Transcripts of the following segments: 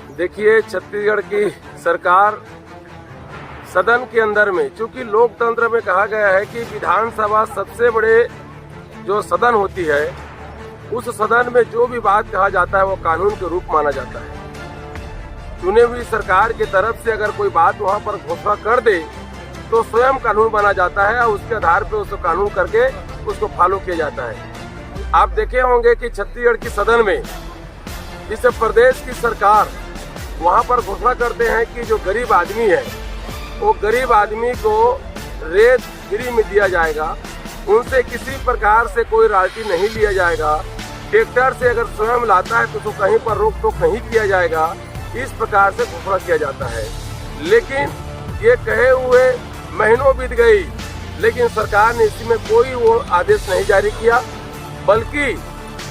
देखिए, छत्तीसगढ़ की सरकार सदन के अंदर में, चूंकि लोकतंत्र में कहा गया है कि विधानसभा सबसे बड़े जो सदन होती है, उस सदन में जो भी बात कहा जाता है वो कानून के रूप माना जाता है। चुने हुई सरकार की तरफ से अगर कोई बात वहां पर घोषणा कर दे तो स्वयं कानून बना जाता है और उसके आधार पर उसको कानून करके उसको फॉलो किया जाता है। आप देखे होंगे कि छत्तीसगढ़ की सदन में इस प्रदेश की सरकार वहां पर घोषणा करते हैं कि जो गरीब आदमी है वो गरीब आदमी को रेत फ्री में दिया जाएगा, उनसे किसी प्रकार से कोई रॉयल्टी नहीं लिया जाएगा, ट्रैक्टर से अगर स्वयं लाता है तो उसको कहीं पर रोक टोक नहीं किया जाएगा। इस प्रकार से घोषणा किया जाता है। लेकिन ये कहे हुए महीनों बीत गई, लेकिन सरकार ने इसमें कोई वो आदेश नहीं जारी किया, बल्कि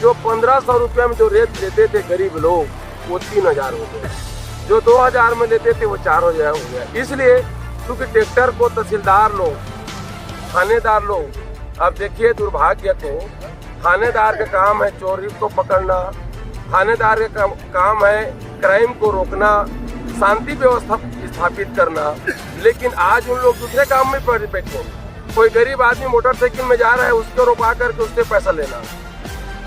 जो 1500 रुपये में जो रेत लेते थे गरीब लोग वो 3000 हो गए, जो 2000 में लेते थे वो 4000 हो गया। इसलिए क्योंकि ट्रैक्टर को तहसीलदार लोग, थानेदार लोग, अब देखिए दुर्भाग्य को, थानेदार का काम है चोरी को पकड़ना, थानेदार का काम है क्राइम को रोकना, शांति व्यवस्था स्थापित करना, लेकिन आज उन लोग दूसरे काम में पड़ बैठे। कोई गरीब आदमी मोटरसाइकिल में जा रहा है, उसको रोका करके उससे पैसा लेना,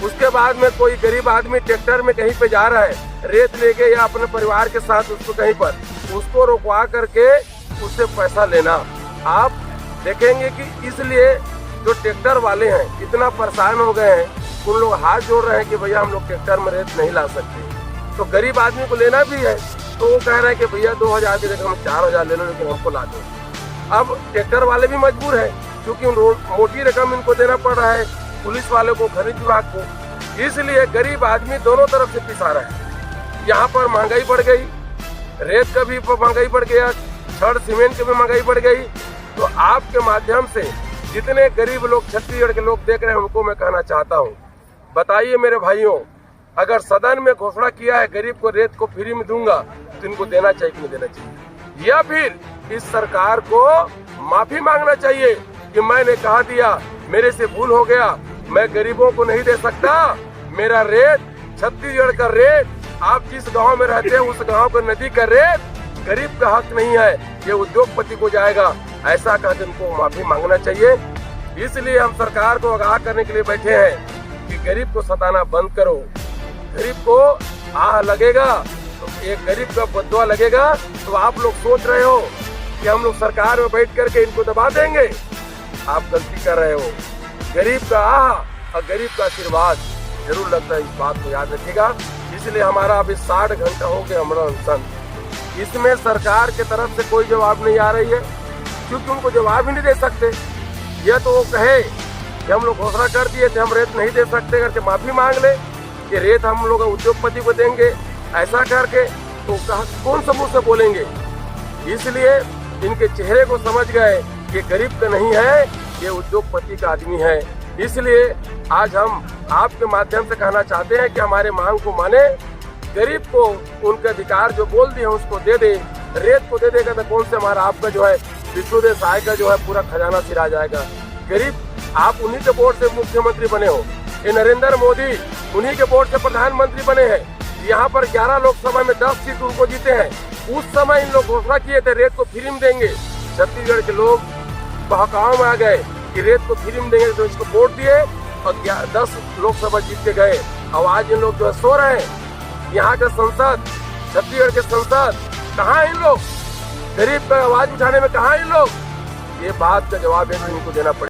उसके बाद में कोई गरीब आदमी ट्रैक्टर में कहीं पे जा रहा है रेत लेके या अपने परिवार के साथ उसको कहीं पर, उसको रोकवा करके उससे पैसा लेना। आप देखेंगे कि इसलिए जो ट्रैक्टर वाले हैं इतना परेशान हो गए हैं, उन लोग हाथ जोड़ रहे हैं कि भैया हम लोग ट्रैक्टर में रेत नहीं ला सकते। तो गरीब आदमी को लेना भी है तो वो कह रहे हैं कि भैया 2000 की जगह हम 4000 ले लो, लेकिन हमको ला दो। अब ट्रैक्टर वाले भी मजबूर है क्योंकि मोटी रकम इनको देना पड़ रहा है, पुलिस वाले को, खनिज विभाग को। इसलिए गरीब आदमी दोनों तरफ से पिसा रहा है। यहाँ पर महंगाई बढ़ गई, रेत का भी महंगाई बढ़ गया, छड़ सीमेंट की भी महंगाई बढ़ गई। तो आपके माध्यम से जितने गरीब लोग छत्तीसगढ़ के लोग देख रहे हैं उनको मैं कहना चाहता हूँ, बताइए मेरे भाइयों, अगर सदन में घोषणा किया है गरीब को रेत को फ्री में दूंगा तो इनको देना चाहिए कि नहीं देना चाहिए, या फिर इस सरकार को माफी मांगना चाहिए कि मैंने कहा दिया, मेरे से भूल हो गया, मैं गरीबों को नहीं दे सकता, मेरा रेत, छत्तीसगढ़ का रेत, आप जिस गांव में रहते हैं उस गांव का नदी का रेत गरीब का हक नहीं है, ये उद्योगपति को जाएगा, ऐसा कहकर उनको माफी मांगना चाहिए। इसलिए हम सरकार को आगाह करने के लिए बैठे हैं कि गरीब को सताना बंद करो। गरीब को आह लगेगा तो एक गरीब का बदुआ लगेगा, तो आप लोग सोच रहे हो कि हम लोग सरकार में बैठ करके इनको दबा देंगे, आप गलती कर रहे हो। गरीब का आह और गरीब का आशीर्वाद जरूर लगता है, इस बात को याद रखिएगा। इसलिए हमारा अभी 60 घंटा हो गया हमारा अनशन, इसमें सरकार की तरफ से कोई जवाब नहीं आ रही है, क्योंकि उनको जवाब ही नहीं दे सकते। यह तो वो कहे कि हम लोग घोषणा कर दिए थे हम रेत नहीं दे सकते करके माफी मांग ले कि रेत हम लोग उद्योगपति को देंगे, ऐसा करके तो कौन सबूत से बोलेंगे। इसलिए इनके चेहरे को समझ गए कि गरीब का नहीं है, ये उद्योगपति का आदमी है। इसलिए आज हम आपके माध्यम से कहना चाहते हैं कि हमारे मांग को माने, गरीब को उनके अधिकार जो बोल दिए उसको दे दे। रेत को दे देगा तो कौन से हमारा आपका जो है विश्वदेश आय का जो है पूरा खजाना सिरा जाएगा। गरीब, आप उन्हीं के वोट से मुख्यमंत्री बने हो, ये नरेंद्र मोदी उन्हीं के वोट से प्रधानमंत्री बने हैं। यहाँ पर 11 लोकसभा में 10 सीट उनको जीते हैं। उस समय इन लोग घोषणा किए थे रेत को फ्री में देंगे, छत्तीसगढ़ के लोग बहकाव में आ गए कि रेत को फ्री में देंगे, तो इसको वोट दिए और 10 लोकसभा जीत के गए। अब आज इन लोग जो है सो रहे हैं। यहाँ के संसद, छत्तीसगढ़ के संसद, कहाँ इन लोग? गरीब का आवाज उठाने में कहाँ इन लोग? ये बात का जवाब इनको देना पड़ेगा।